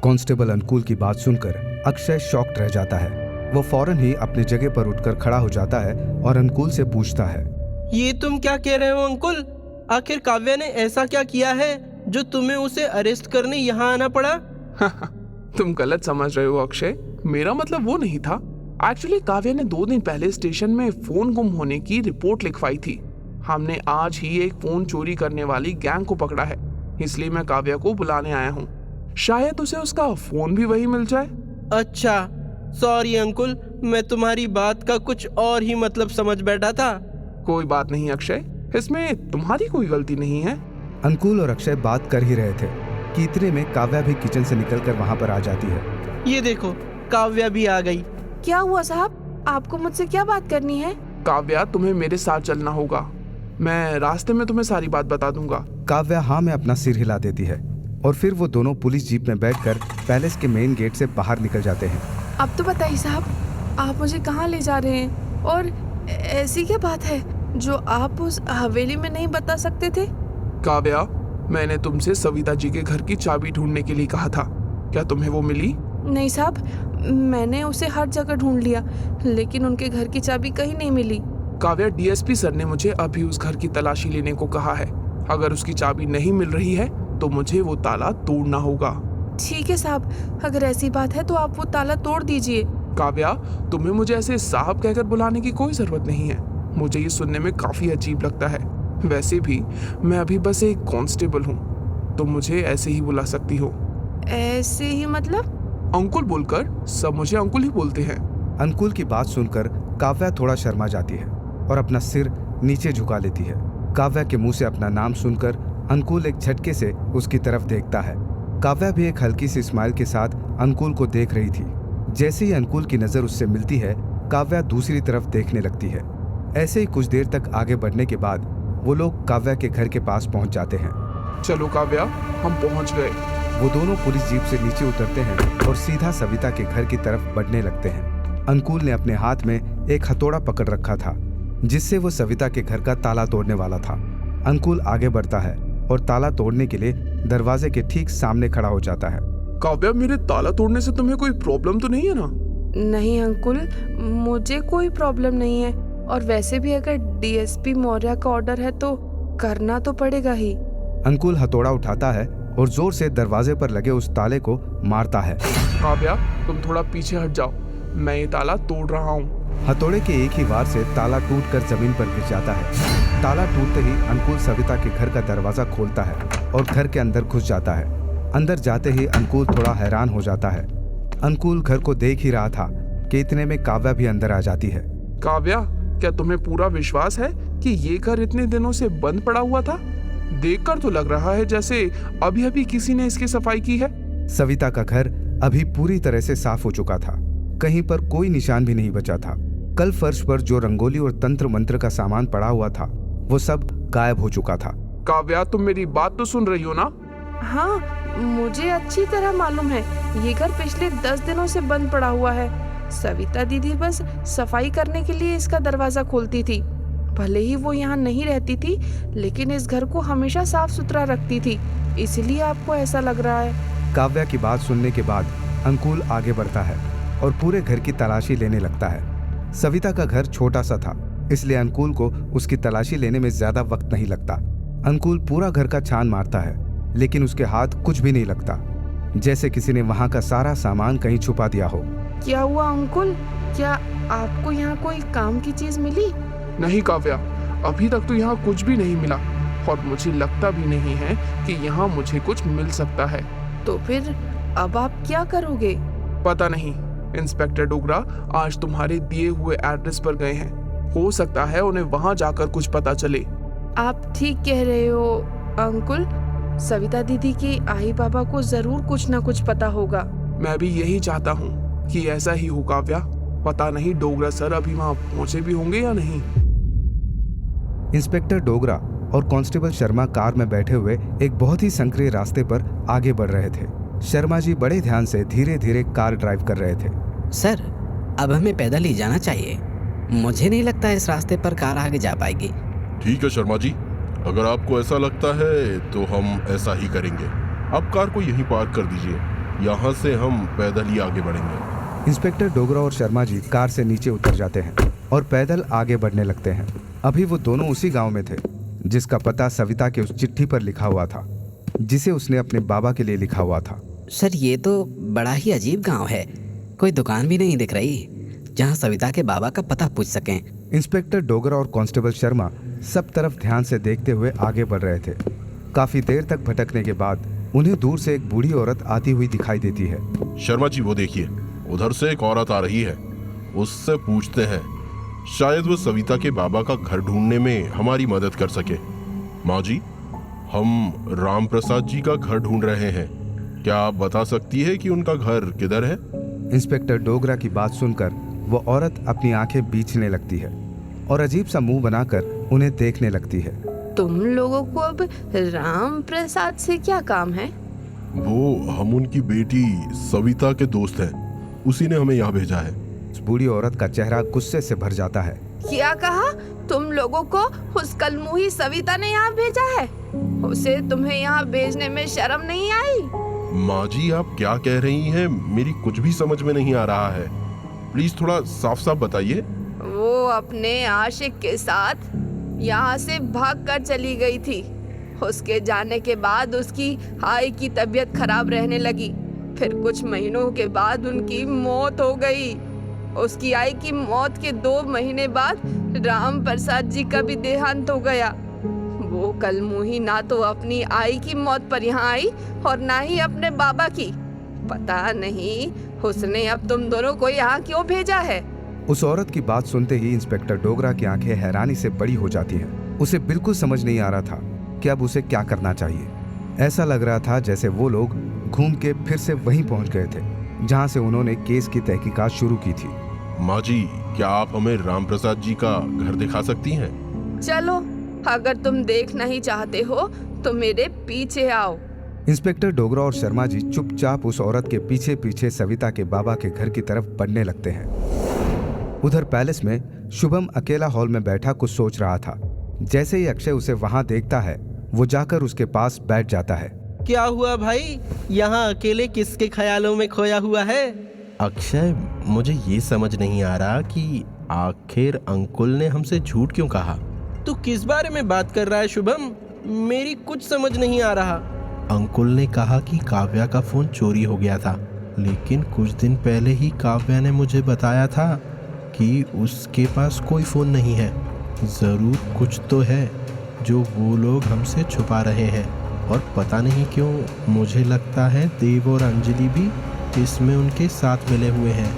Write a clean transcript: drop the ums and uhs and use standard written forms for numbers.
Constable Ankul की बात सुनकर अक्षय शॉक्ड रह जाता है। वो फौरन ही अपनी जगह पर उठकर खड़ा हो जाता है और अंकुल से पूछता है, ये तुम क्या कह रहे हो अंकुल? आखिर काव्या ने ऐसा क्या किया है जो तुम्हें उसे अरेस्ट करने यहाँ आना पड़ा? तुम गलत समझ रहे हो अक्षय, मेरा मतलब वो नहीं था। एक्चुअली काव्या ने 2 दिन पहले स्टेशन में फोन गुम होने की रिपोर्ट लिखवाई थी। हमने आज ही एक फोन चोरी करने वाली गैंग को पकड़ा है, इसलिए मैं काव्या को बुलाने आया हूँ। शायद उसे उसका फोन भी वही मिल जाए। अच्छा, सॉरी अंकुल, मैं तुम्हारी बात का कुछ और ही मतलब समझ बैठा था। कोई बात नहीं अक्षय, इसमें तुम्हारी कोई गलती नहीं है। अंकुल और अक्षय बात कर ही रहे थे कि इतने में काव्या भी किचन से निकलकर वहां पर आ जाती है। ये देखो, काव्या भी आ गई। क्या हुआ साहब, आपको मुझसे क्या बात करनी है? काव्या, तुम्हें मेरे साथ चलना होगा। मैं रास्ते में तुम्हें सारी बात बता दूंगा। काव्या हाँ में अपना सिर हिला देती है और फिर वो दोनों पुलिस जीप में बैठकर पैलेस के मेन गेट से बाहर निकल जाते हैं। अब तो बताइए साहब, आप मुझे कहाँ ले जा रहे हैं और ऐसी क्या बात है जो आप उस हवेली में नहीं बता सकते थे? काव्या, मैंने तुमसे सविता जी के घर की चाबी ढूंढने के लिए कहा था, क्या तुम्हें वो मिली? नहीं साहब, मैंने उसे हर जगह ढूंढ लिया, लेकिन उनके घर की चाबी कहीं नहीं मिली। काव्या, डीएसपी सर ने मुझे अभी उस घर की तलाशी लेने को कहा है। अगर उसकी चाबी नहीं मिल रही है तो मुझे वो ताला तोड़ना होगा। ठीक है साहब, अगर ऐसी बात है तो आप वो ताला तोड़ दीजिए। काव्या, तुम्हें मुझे ऐसे साहब कहकर बुलाने की कोई जरूरत नहीं है। मुझे ये सुनने में काफी अजीब लगता है। वैसे भी मैं अभी बस एक कांस्टेबल हूँ, तुम मुझे ऐसे ही बुला सकती हो। ऐसे ही मतलब? अंकुल बोलकर सब मुझे अंकुल ही बोलते हैं। अंकुल की बात सुनकर काव्या थोड़ा शर्मा जाती है और अपना सिर नीचे झुका लेती है। काव्या के मुंह से अपना नाम सुनकर अंकुल एक झटके से उसकी तरफ देखता है। काव्या भी एक हल्की सी स्माइल के साथ अंकुल को देख रही थी। जैसे ही अंकुल की नजर उससे मिलती है, काव्या दूसरी तरफ देखने लगती है। ऐसे ही कुछ देर तक आगे बढ़ने के बाद वो लोग काव्या के घर के पास पहुंच जाते हैं। चलो काव्या, हम पहुंच गए। वो दोनों पुलिस जीप से नीचे उतरते हैं और सीधा सविता के घर की तरफ बढ़ने लगते हैं। अंकुल ने अपने हाथ में एक हथौड़ा पकड़ रखा था, जिससे वो सविता के घर का ताला तोड़ने वाला था। अंकुल आगे बढ़ता है और ताला तोड़ने के लिए दरवाजे के ठीक सामने खड़ा हो जाता है। काव्या, मेरे ताला तोड़ने से तुम्हें कोई प्रॉब्लम तो नहीं है ना? नहीं अंकुल, मुझे कोई प्रॉब्लम नहीं है, और वैसे भी अगर डीएसपी मौर्य का ऑर्डर है तो करना तो पड़ेगा ही। अंकुल हथौड़ा उठाता है और जोर से दरवाजे पर लगे उस ताले को मारता है। काव्या, तुम थोड़ा पीछे हट जाओ, मैं ये ताला तोड़ रहा हूँ। हथौड़े के एक ही वार से ताला टूटकर जमीन पर गिर जाता है। ताला टूटते ही अंकुल सविता के घर का दरवाजा खोलता है और घर के अंदर घुस जाता है। अंदर जाते ही अंकुल थोड़ा हैरान हो जाता है। अंकुल घर को देख ही रहा था कि इतने में काव्या भी अंदर आ जाती है। काव्या, क्या तुम्हें पूरा विश्वास है कि ये घर इतने दिनों से बंद पड़ा हुआ था? देखकर तो लग रहा है जैसे अभी अभी किसी ने इसकी सफाई की है। सविता का घर अभी पूरी तरह से साफ हो चुका था। कहीं पर कोई निशान भी नहीं बचा था। कल फर्श पर जो रंगोली और तंत्र मंत्र का सामान पड़ा हुआ था, वो सब गायब हो चुका था। काव्या, तुम मेरी बात तो सुन रही हो ना? हाँ, मुझे अच्छी तरह मालूम है, ये घर पिछले 10 दिनों से बंद पड़ा हुआ है। सविता दीदी बस सफाई करने के लिए इसका दरवाजा खोलती थी। भले ही वो यहाँ नहीं रहती थी, लेकिन इस घर को हमेशा साफ सुथरा रखती थी, इसलिए आपको ऐसा लग रहा है। काव्या की बात सुनने के बाद अंकुल आगे बढ़ता है और पूरे घर की तलाशी लेने लगता है। सविता का घर छोटा सा था, इसलिए अंकुल को उसकी तलाशी लेने में ज्यादा वक्त नहीं लगता। अंकुल पूरा घर का छान मारता है, लेकिन उसके हाथ कुछ भी नहीं लगता, जैसे किसी ने वहां का सारा सामान कहीं छुपा दिया हो। क्या हुआ अंकुल, क्या आपको यहाँ कोई काम की चीज मिली? नहीं काव्या, अभी तक तो यहाँ कुछ भी नहीं मिला, और मुझे लगता भी नहीं है कि यहाँ मुझे कुछ मिल सकता है। तो फिर अब आप क्या करोगे? पता नहीं, इंस्पेक्टर डोगरा आज तुम्हारे दिए हुए एड्रेस पर गए हैं। हो सकता है उन्हें वहाँ जाकर कुछ पता चले। आप ठीक कह रहे हो अंकुल, सविता दीदी के आई बाबा को जरूर कुछ न कुछ पता होगा। मैं भी यही चाहता हूँ कि ऐसा ही हो काव्या। पता नहीं डोगरा सर अभी वहाँ पहुँचे भी होंगे या नहीं। इंस्पेक्टर डोगरा और कांस्टेबल शर्मा कार में बैठे हुए एक बहुत ही संकरे रास्ते पर आगे बढ़ रहे थे। शर्मा जी बड़े ध्यान से धीरे धीरे कार ड्राइव कर रहे थे। सर, अब हमें पैदल ही जाना चाहिए। मुझे नहीं लगता इस रास्ते पर कार आगे जा पाएगी। ठीक है शर्मा जी, अगर आपको ऐसा लगता है तो हम ऐसा ही करेंगे। आप कार को यहीं पार्क कर दीजिए। यहाँ से हम पैदल ही आगे बढ़ेंगे। इंस्पेक्टर डोगरा और शर्मा जी कार से नीचे उतर जाते हैं और पैदल आगे बढ़ने लगते हैं। अभी वो दोनों उसी गांव में थे जिसका पता सविता के उस चिट्ठी पर लिखा हुआ था जिसे उसने अपने बाबा के लिए लिखा हुआ था। सर, ये तो बड़ा ही अजीब गांव है। कोई दुकान भी नहीं दिख रही जहां सविता के बाबा का पता पूछ सकें। इंस्पेक्टर डोगरा और कांस्टेबल शर्मा सब तरफ ध्यान से देखते हुए आगे बढ़ रहे थे। काफी देर तक भटकने के बाद उन्हें दूर से एक बूढ़ी औरत आती हुई दिखाई देती है। शर्मा जी, वो देखिए, उधर से एक औरत आ रही है। उससे पूछते हैं, शायद वो सविता के बाबा का घर ढूंढने में हमारी मदद कर सके। माँ जी, हम राम प्रसाद जी का घर ढूंढ रहे हैं। क्या आप बता सकती है कि उनका घर किधर है? इंस्पेक्टर डोगरा की बात सुनकर वो औरत अपनी आंखें बीचने लगती है और अजीब सा मुंह बनाकर उन्हें देखने लगती है। तुम लोगों को अब राम प्रसाद से क्या काम है? वो हम उनकी बेटी सविता के दोस्त हैं। उसी ने हमें यहाँ भेजा है। उस बूढ़ी औरत का चेहरा गुस्से से भर जाता है। क्या कहा? तुम लोगों को उस कलमुही सविता ने यहाँ भेजा है? उसे तुम्हें यहाँ भेजने में शर्म नहीं आई? माँ जी, आप क्या कह रही हैं? मेरी कुछ भी समझ में नहीं आ रहा है। प्लीज थोड़ा साफ साफ बताइए। वो अपने आशिक के साथ यहाँ से भाग कर चली गई थी। उसके जाने के बाद उसकी आई की तबीयत खराब रहने लगी। फिर कुछ महीनों के बाद उनकी मौत हो गई। उसकी आई की मौत के 2 महीने बाद राम प्रसाद जी का भी देहांत हो गया। वो कलमुही ना तो अपनी आई की मौत पर यहाँ आई और ना ही अपने बाबा की। पता नहीं उसने अब तुम दोनों को यहाँ क्यों भेजा है। उस औरत की बात सुनते ही इंस्पेक्टर डोगरा की आंखें हैरानी से बड़ी हो जाती हैं। उसे बिल्कुल समझ नहीं आ रहा था कि अब उसे क्या करना चाहिए। ऐसा लग रहा था जैसे वो लोग घूम के फिर से वहीं पहुंच गए थे जहां से उन्होंने केस की तहकीकात शुरू की थी। माँ जी, क्या आप हमें राम प्रसाद जी का घर दिखा सकती हैं? चलो, अगर तुम देखना ही चाहते हो तो मेरे पीछे आओ। इंस्पेक्टर डोगरा और शर्मा जी चुपचाप उस औरत के पीछे पीछे सविता के बाबा के घर की तरफ बढ़ने लगते हैं। उधर पैलेस में शुभम अकेला हॉल में बैठा कुछ सोच रहा था। जैसे ही अक्षय उसे वहां देखता है, वो जाकर उसके पास बैठ जाता है। क्या हुआ भाई? यहाँ अकेले किसके ख्यालों में खोया हुआ है? अक्षय, मुझे ये समझ नहीं आ रहा कि आखिर अंकुल ने हमसे झूठ क्यों कहा। तू किस बारे में बात कर रहा है शुभम? मेरी कुछ समझ नहीं आ रहा। अंकुल ने कहा कि काव्या का फोन चोरी हो गया था, लेकिन कुछ दिन पहले ही काव्या ने मुझे बताया था कि उसके पास कोई फोन नहीं है। जरूर कुछ तो है जो वो लोग हमसे छुपा रहे हैं, और पता नहीं क्यों मुझे लगता है देव और अंजलि भी इसमें उनके साथ मिले हुए हैं।